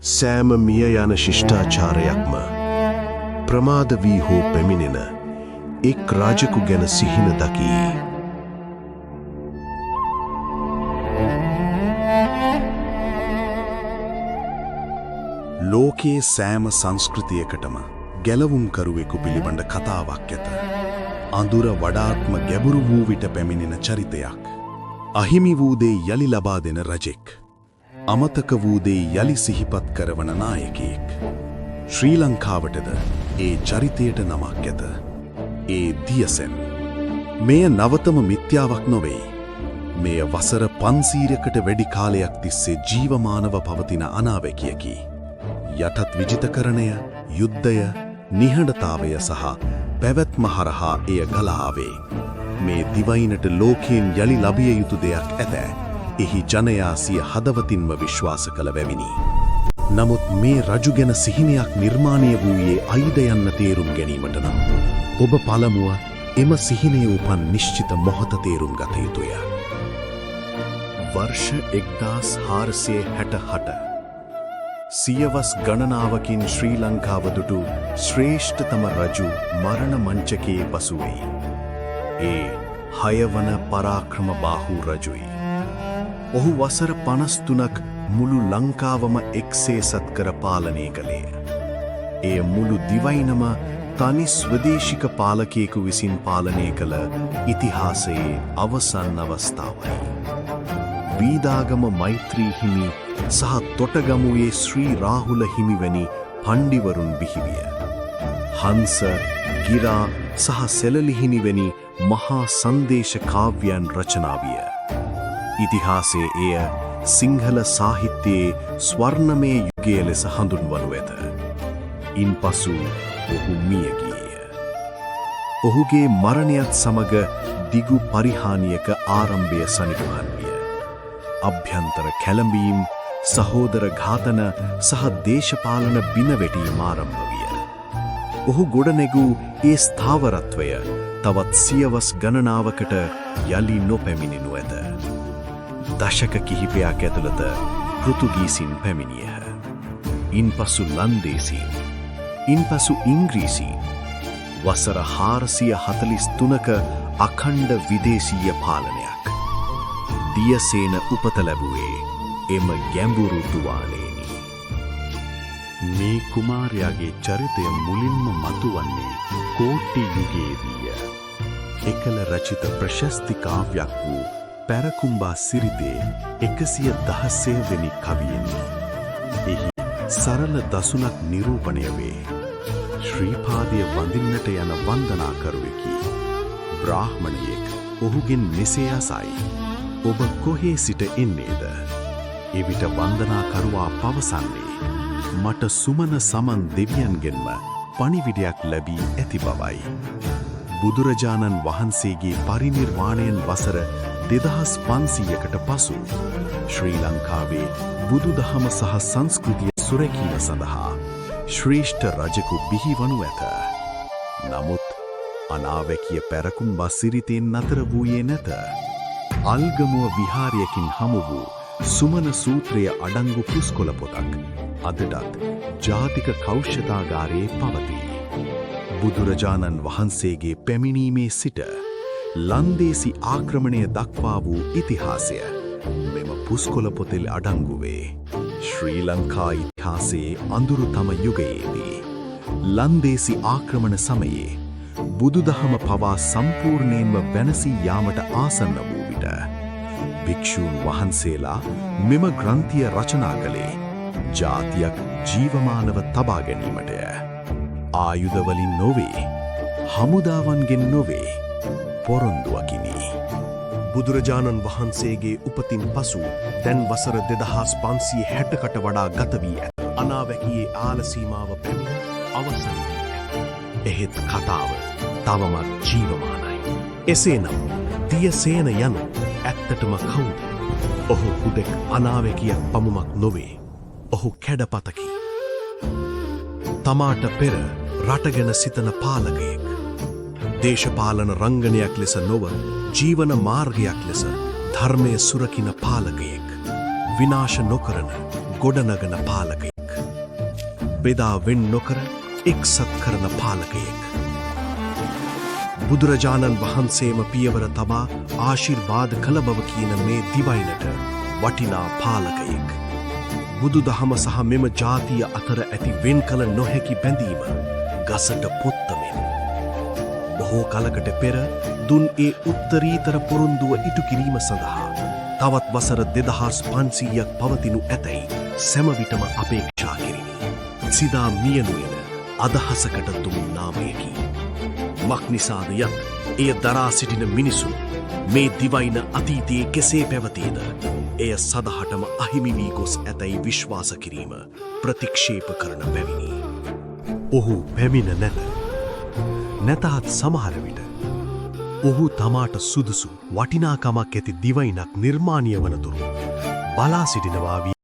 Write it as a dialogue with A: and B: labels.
A: සෑම මිය යන ශිෂ්ටාචාරයක්ම ප්‍රමාද වී හෝ පැමිණෙන එක් රාජකු ගැන සිහින දකී.
B: ලෝකයේ සෑම සංස්කෘතියකටම ගැලවුම්කරුවෙකු පිළිබඳ කතාවක් ඇත. අඳුර වඩාත්ම ගැඹුරු වූ විට පැමිණෙන චරිතයක්. අහිමි වූ දේ යලි ලබා දෙන රජෙක්. අමතක වූ දේ යලි සිහිපත් කරවන නායකයෙක්. ශ්‍රී ලංකාවටද ඒ චරිතයට නමක් ඇත. ඒ දියසෙන්. මෙය නවතම මිත්‍යාවක් නොවේ. මෙය වසර 500කට වැඩි කාලයක් තිස්සේ ජීවමානව පවතින අනාවැකියකි. යටත් විජිතකරණය, යුද්ධය, නිහඬතාවය සහ පැවැත්ම හරහා එය ගලාවේ. මේ දිවයිනට ලෝකයෙන් යලි ලබිය යුතු දෙයක් ඇත. එහි ජනයා සිය හදවතින්ම විශ්වාස කළ බැවිනි. නමුත් මේ රජු ගැන සිහිනයක් නිර්මාණය වූයේ අයිද යන්න තේරුම් ගැනීමට නම් ඔබ පළමුව එම සිහිනය උපන් නිශ්චිත මොහොත තේරුම් ගත යුතුය. වර්ෂ 1468 සියවස් ගණනාවකින් ශ්‍රී ලංකාව දුටු ශ්‍රේෂ්ඨතම රජු මරණ මංචකයේ පසුවෙයි. ඒ 6 වන පරාක්‍රම බාහු රජුයි. ඔහු වසර 53ක් මුළු ලංකාවම එක්සේසත් කර පාලනය කළේ. එය මුළු දිවයිනම තනි ස්වදේශික පාලකයෙකු විසින් පාලනය කළ ඉතිහාසයේ අවසන් අවස්ථාවයි. වීදාගම මෛත්‍රී හිමි සහ තොටගමුවේ ශ්‍රී රාහුල හිමි වැනි පණ්ඩිවරුන් බිහිවිය. හංස, ගිරා සහ සෙලලිහිණි වැනි මහා සංදේශ කාව්‍යයන් රචනා විය. ඉතිහාසයේ එය සිංහල සාහිත්‍යයේ ස්වර්ණමය යුගය ලෙස හඳුන්වනු ඇත. ඉන්පසු ඔහු මිය ගියේය. ඔහුගේ මරණයත් සමග දිගු පරිහානියක ආරම්භය සනිටුහන් විය. අභ්‍යන්තර කැළඹීම්, සහෝදර ඝාතන සහ දේශපාලන බිනවැටීම් ආරම්භ විය. ඔහු ගොඩනැගූ ඒ ස්ථාවරත්වය තවත් සියවස් ගණනාවකට යලි නොපැමිණෙනු ඇත. දශක කිහිපයක් ඇතුළත පෘතුගීසින් පැමිණියහ. ඉන්පසු ලන්දේසීන්, ඉන්පසු ඉංග්‍රීසීන්. වසර 443ක අඛණ්ඩ විදේශීය පාලනයක්. දියසේන උපත ලැබුවේ එම ගැඹුරු තුවාලේනි. මේ කුමාරයාගේ චරිතය මුලින්ම මතුවන්නේ කෝට්ටි යුගයේදීය. එකල රචිත ප්‍රශස්ති කාව්‍යයක් වූ පැරකුම්බා සිරිතේ 116 වෙනි කවියෙනි. එහි සරල දසුනක් නිරූපණය වේ. ශ්‍රීපාදය වඳින්නට යන වන්දනාකරුවෙකි. බ්‍රාහ්මණයෙක් ඔහුගෙන් මෙසේ අසයි. ඔබ කොහේ සිට එන්නේද? එවිට වන්දනාකරුවා පවසන්නේ මට සුමන සමන් දෙවියන්ගෙන්ම පණිවිඩයක් ලැබී ඇති බවයි. බුදුරජාණන් වහන්සේගේ පරිනිර්වාණයෙන් වසර 2500කට පසු ශ්‍රී ලංකාවේ බුදුදහම සහ සංස්කෘතිය සුරැකීම සඳහා ශ්‍රේෂ්ඨ රජෙකු බිහිවනු ඇත. නමුත් අනාවැකිය පැරකුම්බා සිරිතෙන් නතර වූයේ නැත. අල්ගමුව විහාරයකින් හමු වූ සුමන සූත්‍රය අඩංගු පුස්කොළ පොතක් අදටත් ජාතික කෞෂ්‍යතාගාරයේ පවතී. බුදුරජාණන් වහන්සේගේ පැමිණීමේ සිට ලන්දේසි ආක්‍රමණය දක්වා වූ ඉතිහාසය මෙම පුස්කොළ පොතේ අඩංගු වේ. ශ්‍රී ලංකා ඉතිහාසයේ අඳුරුතම යුගයේදී ලන්දේසි ආක්‍රමණ සමයේ බුදුදහම පවා සම්පූර්ණයෙන්ම වෙනසී යාමට ආසන්න වූ විට භික්ෂූන් වහන්සේලා මෙම ග්‍රන්ථිය රචනා කළේ ජාතියක් ජීවමානව තබා ගැනීමටය. ආයුධවලින් නොවේ, හමුදාවන්ගෙන් නොවේ, පොරොන්දුවකිනි. බුදුරජාණන් වහන්සේගේ උපතින් පසු දැන් වසර 2560කට වඩා ගත වී ඇත. අනාවැකියේ ආලසීමාව පැමිණ අවසන් වී ඇත. එහෙත් කතාව තවමත් ජීවමානයි. එසේනම් දියසේන යනු ඇත්තටම කවුද? ඔහු හුදෙක් අනාවැකියක් පමණක් නොවේ. ඔහු කැඩපතකි. තමාට පෙර රට ගැන සිතන පාලකයෙක්. දේශපාලන රංගනයක් ලෙස නොව ජීවන මාර්ගයක් ලෙස ධර්මය සුරකින පාලකයෙක්. විනාශ නොකරන ගොඩනගන පාලකයෙක්.
A: බෙදා වෙන් නොකර එක්සත් කරන පාලකයෙක්. බුදුරජාණන් වහන්සේම පියවර තබා ආශිර්වාද කළ බව කියන මේ දිවයිනට වටිනා පාලකයෙක්. බුදු දහම සහ මෙම ජාතිය අතර ඇති වෙන් කළ නොහැකි බැඳීම ගසට පොත්තමෙන්. බොහෝ කලකට පෙර දුන් ඒ උත්තරීතර පොරොන්දුව ඉටු කිරීම සඳහා තවත් වසර 2500ක් පවතිනු ඇතැයි සැමවිටම අපේක්ෂා කෙරිනි. සිදා මියනුවෙන අදහසකට තුමු නාමයකි. මක්නිසාද යත් එය දරා සිටින මිනිසුන් මේ දිවයින අතීතයේ කෙසේ පැවතීද එය සදහටම අහිමි වී ගොස් ඇතැයි විශ්වාස කිරීම ප්‍රතික්ෂේප කරන බැවිනි. ඔහු පැමිණ නැත. නැතහත් සමහර විට ඔහු තමාට සුදුසු වටිනාකමක් ඇති දිවයිනක් නිර්මාණය වනතුරු බලා සිටිනවා වී